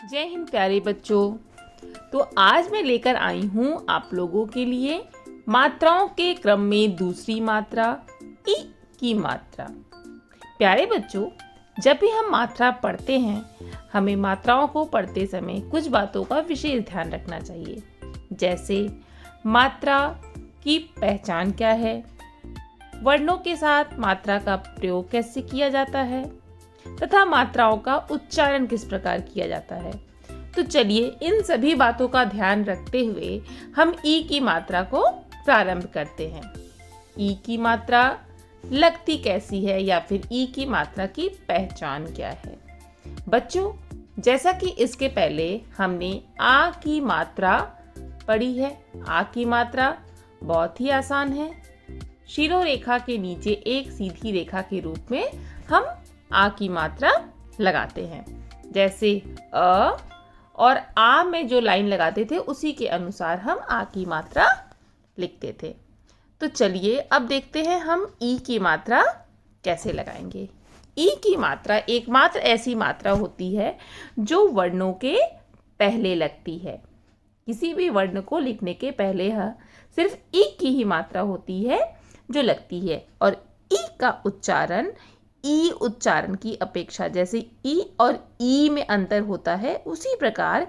जय हिंद प्यारे बच्चों। तो आज मैं लेकर आई हूँ आप लोगों के लिए मात्राओं के क्रम में दूसरी मात्रा ई की मात्रा। प्यारे बच्चों, जब भी हम मात्रा पढ़ते हैं हमें मात्राओं को पढ़ते समय कुछ बातों का विशेष ध्यान रखना चाहिए, जैसे मात्रा की पहचान क्या है, वर्णों के साथ मात्रा का प्रयोग कैसे किया जाता है तथा मात्राओं का उच्चारण किस प्रकार किया जाता है। तो चलिए इन सभी बातों का ध्यान रखते हुए हम ई की मात्रा को प्रारंभ करते हैं। ई की मात्रा लगती कैसी है या फिर ई की मात्रा की पहचान क्या है। बच्चों, जैसा कि इसके पहले हमने आ की मात्रा पढ़ी है। आ की मात्रा बहुत ही आसान है। शिरोरेखा के नीचे एक सीधी रेखा के रूप में हम आ की मात्रा लगाते हैं। जैसे अ और आ में जो लाइन लगाते थे उसी के अनुसार हम आ की मात्रा लिखते थे। तो चलिए अब देखते हैं हम ई की मात्रा कैसे लगाएंगे। ई की मात्रा एकमात्र ऐसी मात्रा होती है जो वर्णों के पहले लगती है। किसी भी वर्ण को लिखने के पहले सिर्फ ई की ही मात्रा होती है जो लगती है, और ई का उच्चारण ई उच्चारण की अपेक्षा जैसे ई और ई में अंतर होता है, उसी प्रकार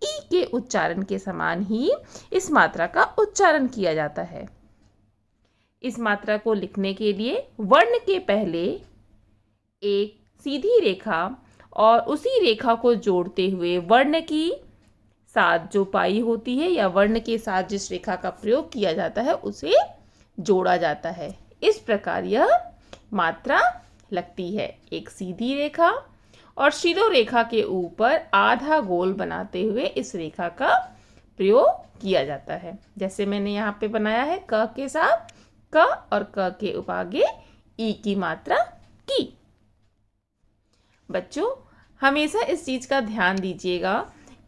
ई के उच्चारण के समान ही इस मात्रा का उच्चारण किया जाता है। इस मात्रा को लिखने के लिए वर्ण के पहले एक सीधी रेखा और उसी रेखा को जोड़ते हुए वर्ण की साथ जो पाई होती है या वर्ण के साथ जिस रेखा का प्रयोग किया जाता है उसे जोड़ा जाता है। इस प्रकार यह मात्रा लगती है। एक सीधी रेखा और शिरोरेखा के ऊपर आधा गोल बनाते हुए इस रेखा का प्रयोग किया जाता है। जैसे मैंने यहाँ पे बनाया है क के साथ क और क के आगे ई की मात्रा की। बच्चों, हमेशा इस चीज का ध्यान दीजिएगा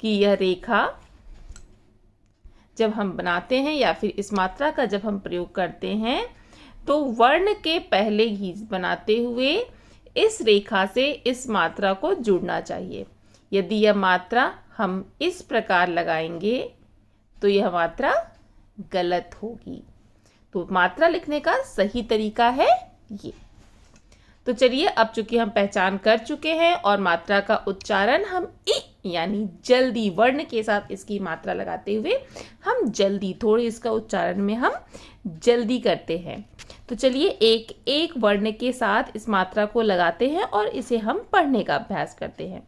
कि यह रेखा जब हम बनाते हैं या फिर इस मात्रा का जब हम प्रयोग करते हैं तो वर्ण के पहले ही बनाते हुए इस रेखा से इस मात्रा को जुड़ना चाहिए। यदि यह मात्रा हम इस प्रकार लगाएंगे तो यह मात्रा गलत होगी। तो मात्रा लिखने का सही तरीका है ये। तो चलिए अब चूंकि हम पहचान कर चुके हैं और मात्रा का उच्चारण हम ई यानी जल्दी वर्ण के साथ इसकी मात्रा लगाते हुए हम जल्दी थोड़ी इसका उच्चारण में हम जल्दी करते हैं। तो चलिए एक एक वर्ण के साथ इस मात्रा को लगाते हैं और इसे हम पढ़ने का अभ्यास करते हैं।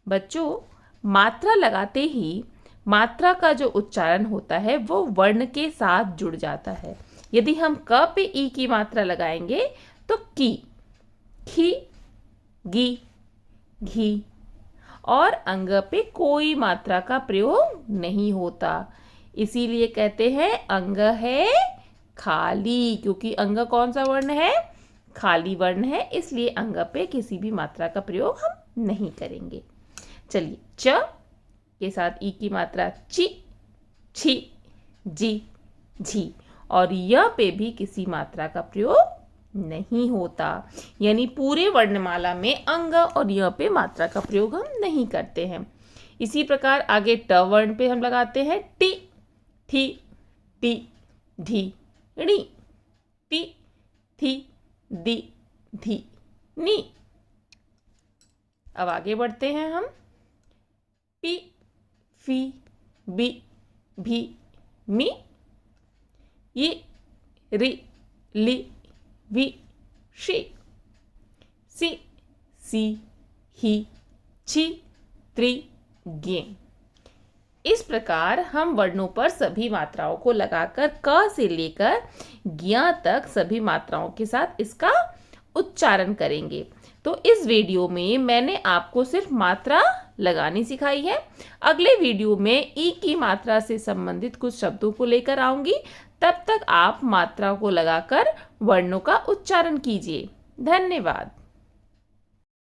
बच्चों, मात्रा लगाते ही मात्रा का जो उच्चारण होता है वो वर्ण के साथ जुड़ जाता है। यदि हम क पे ई की मात्रा लगाएंगे तो की, खी, गी, घी, और अंग पे कोई मात्रा का प्रयोग नहीं होता। इसीलिए कहते हैं अंग है खाली, क्योंकि अंग कौन सा वर्ण है? खाली वर्ण है, इसलिए अंग पे किसी भी मात्रा का प्रयोग हम नहीं करेंगे। चलिए च के साथ ई की मात्रा ची, छी, जी, झी, और य पे भी किसी मात्रा का प्रयोग नहीं होता। यानी पूरे वर्णमाला में अंग और य पे मात्रा का प्रयोग हम नहीं करते हैं। इसी प्रकार आगे ट वर्ण पे हम लगाते हैं टी, थी, टी, ढी, णी, टी, थी, दी, धी, नी। अब आगे बढ़ते हैं हम पी, फी, बी, भी, मी, ये, रि, लि, वी, शी, सी, सी, ही, छी, त्रि, गे। इस प्रकार हम वर्णों पर सभी मात्राओं को लगाकर क से लेकर ज्ञ तक सभी मात्राओं के साथ इसका उच्चारण करेंगे। तो इस वीडियो में मैंने आपको सिर्फ मात्रा लगानी सिखाई है। अगले वीडियो में ई की मात्रा से संबंधित कुछ शब्दों को लेकर आऊंगी। तब तक आप मात्रा को लगाकर वर्णों का उच्चारण कीजिए। धन्यवाद।